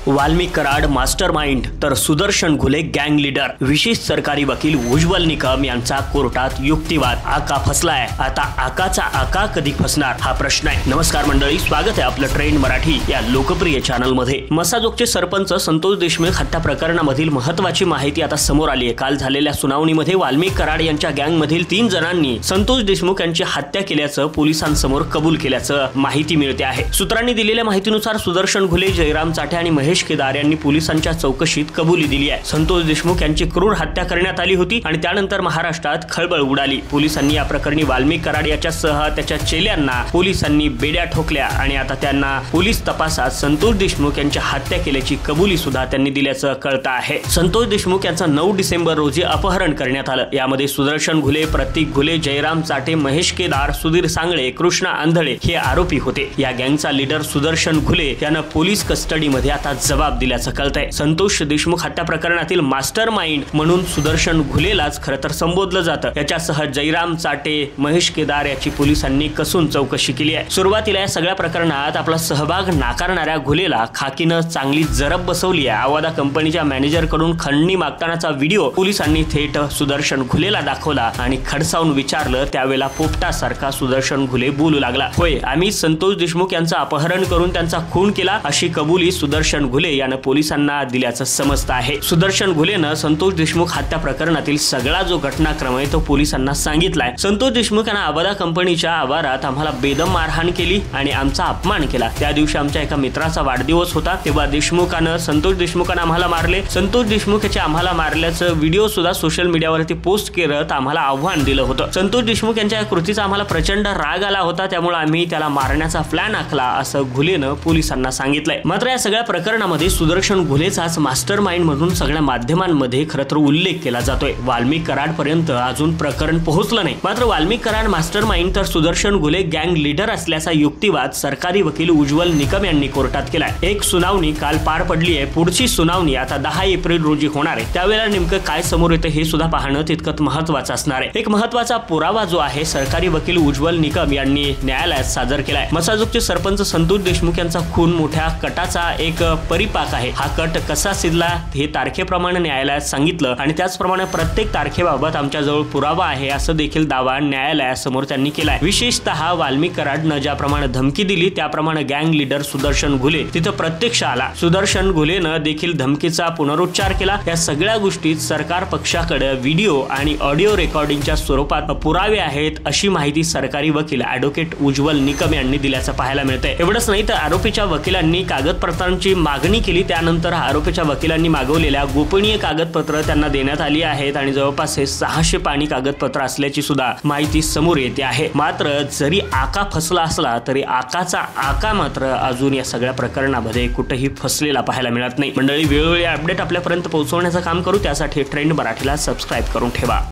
Valmik Karad mastermind तर सुदर्शन घुले गँग leader. विशेष सरकारी वकील उज्ज्वल निकम यांचा कोर्टात युक्तिवाद। आका फसलाय, आता आकाचा आका कधी फसणार हा प्रश्न आहे। नमस्कार मंडळी, स्वागत आहे आपलं ट्रेंड मराठी या लोकप्रिय चॅनल मध्ये। मसाजोगचे सरपंच संतोष देशमुख हत्या प्रकरणामधील महत्त्वाची माहिती आता समोर आली आहे। काल झालेल्या सुनावणीमध्ये वाल्मिक कराड यांच्या गँग मधील 3 जणांनी संतोष देशमुख यांची हत्या केल्याचं पोलिसांसमोर कबूल केल्याचं माहिती मिळते आहे। सूत्रांनी दिलेल्या माहितीनुसार सुदर्शन घुले, जयराम चाटे आणि महेश केदार यांनी पोलिसांच्या चौकशीत कबुली दिली आहे। संतोष देशमुख यांची क्रूर हत्या करण्यात आली होती आणि त्यानंतर महाराष्ट्रात खळबळ उडाली। पोलिसांनी या प्रकरणी वाल्मिक कराड याच्यासह त्याच्या चेल्यांना पोलिसांनी बेड्या ठोकल्या आणि आता त्यांना पोलीस तपासात संतोष देशमुख यांची हत्या केल्याची कबुली सुद्धा त्यांनी दिल्याचं कळतं आहे। संतोष देशमुख यांचं 9 डिसेंबर रोजी अपहरण करण्यात आलं। यामध्ये सुदर्शन घुले, प्रतीक घुले, जयराम चाटे, महेश केदार, सुधीर सांगळे, कृष्णा आंधळे हे आरोपी होते। या गँगचा लीडर सुदर्शन घुले यानं पोलीस कस्टडीमध्ये आता जबाब दिल्याचं कळतंय। संतोष देशमुख हत्या प्रकरणातील मास्टरमाइंड म्हणून सुदर्शन घुलेलाच खरं तर संबोधलं जातं। याच्यासह जयराम चाटे, महेश केदार याची पोलिसांनी कसून चौकशी केली आहे। सुरुवातीला या सगळ्या प्रकरणात आपला सहभाग नाकारणाऱ्या घुलेला खाकीनं चांगली जरब बसवली आहे। आवादा कंपनीच्या मॅनेजर कडून खंडणी मागतानाचा व्हिडिओ पोलिसांनी थेट सुदर्शन घुलेला दाखवला आणि खडसावून विचारलं त्यावेळेला पोपटासारखा सुदर्शन घुले बोलू लागला, होय आम्ही संतोष देशमुख यांचं अपहरण करून त्यांचा खून केला अशी कबुली सुदर्शन घुले यानं पोलिसांना दिल्याचं समजतं आहे। सुदर्शन घुलेनं संतोष देशमुख हत्या प्रकरणातील सगळा जो घटनाक्रम आहे तो पोलिसांना सांगितलाय। संतोष देशमुख यांना आवादा कंपनीच्या आवारात आम्हाला बेदम मारहाण केली आणि आमचा अपमान केला। त्या दिवशी आमच्या एका मित्राचा वाढदिवस होता, तेव्हा संतोष देशमुखानं आम्हाला मारले। संतोष देशमुख याचे आम्हाला मारल्याचं व्हिडिओ सुद्धा सोशल मीडियावरती पोस्ट करत आम्हाला आव्हान दिलं होतं। संतोष देशमुख यांच्या या कृतीचा आम्हाला प्रचंड राग आला होता, त्यामुळे आम्ही त्याला मारण्याचा प्लॅन आखला असं घुलेनं पोलिसांना सांगितलंय। मात्र या सगळ्या प्रकरणामध्ये सुदर्शन घुलेचाच मास्टरमाइंड म्हणून सगळ्या माध्यमांमध्ये खरं तर उल्लेख केला जातोय। वाल्मिक कराड पर्यंत अजून प्रकरण पोहोचलं नाही। मात्र वाल्मिक कराड मास्टरमाइंड तर सुदर्शन घुले गँग लीडर असल्याचा युक्तिवाद सरकारी वकील उज्ज्वल निकम यांनी कोर्टात केलाय। एक सुनावणी काल पार पडली आहे, पुढची सुनावणी आता 10 एप्रिल रोजी होणार आहे। त्यावेळेला नेमकं काय समोर येतं हे सुद्धा पाहणं तितकंच महत्त्वाचं असणार आहे। एक महत्त्वाचा पुरावा जो आहे सरकारी वकील उज्ज्वल निकम यांनी न्यायालयात सादर केलाय। मसाजोगचे सरपंच संतोष देशमुख यांचा खून मोठ्या कटाचा एक परिपाक आहे। हा कट कसा सिद्धला हे तारखेप्रमाणे न्यायालयात सांगितलं आणि त्याचप्रमाणे प्रत्येक तारखेबाबत आमच्याजवळ पुरावा आहे असं देखील दावा न्यायालयासमोर त्यांनी केलाय। विशेषतः वाल्मिक कराडनं ज्याप्रमाणे धमकी दिली त्याप्रमाणे गँग लीडर सुदर्शन घुले तिथं प्रत्यक्ष आला। सुदर्शन घुलेनं देखील धमकीचा पुनरुच्चार केला। या सगळ्या गोष्टीत सरकार पक्षाकडे व्हिडिओ आणि ऑडिओ रेकॉर्डिंगच्या स्वरूपात पुरावे आहेत अशी माहिती सरकारी वकील ॲडव्होकेट उज्ज्वल निकम यांनी दिल्याचं पाहायला मिळतंय। एवढंच नाही तर आरोपीच्या वकिलांनी कागदपत्रांची मागणी केली, त्यानंतर आरोपीच्या वकिलांनी मागवलेल्या गोपनीय कागदपत्र त्यांना देण्यात आली आहेत आणि जवळपास 600 पानी कागदपत्र असल्याची सुद्धा माहिती समोर येते आहे। मात्र जरी आका फसला असला तरी आकाचा आका मात्र अजून या सगळ्या प्रकरणामध्ये कुठेही फसलेला पाहायला मिळत नाही। मंडळी, वेळोवेळी अपडेट आपल्यापर्यंत पोहोचवण्याचं काम करू, त्यासाठी ट्रेंड मराठीला सबस्क्राईब करून ठेवा।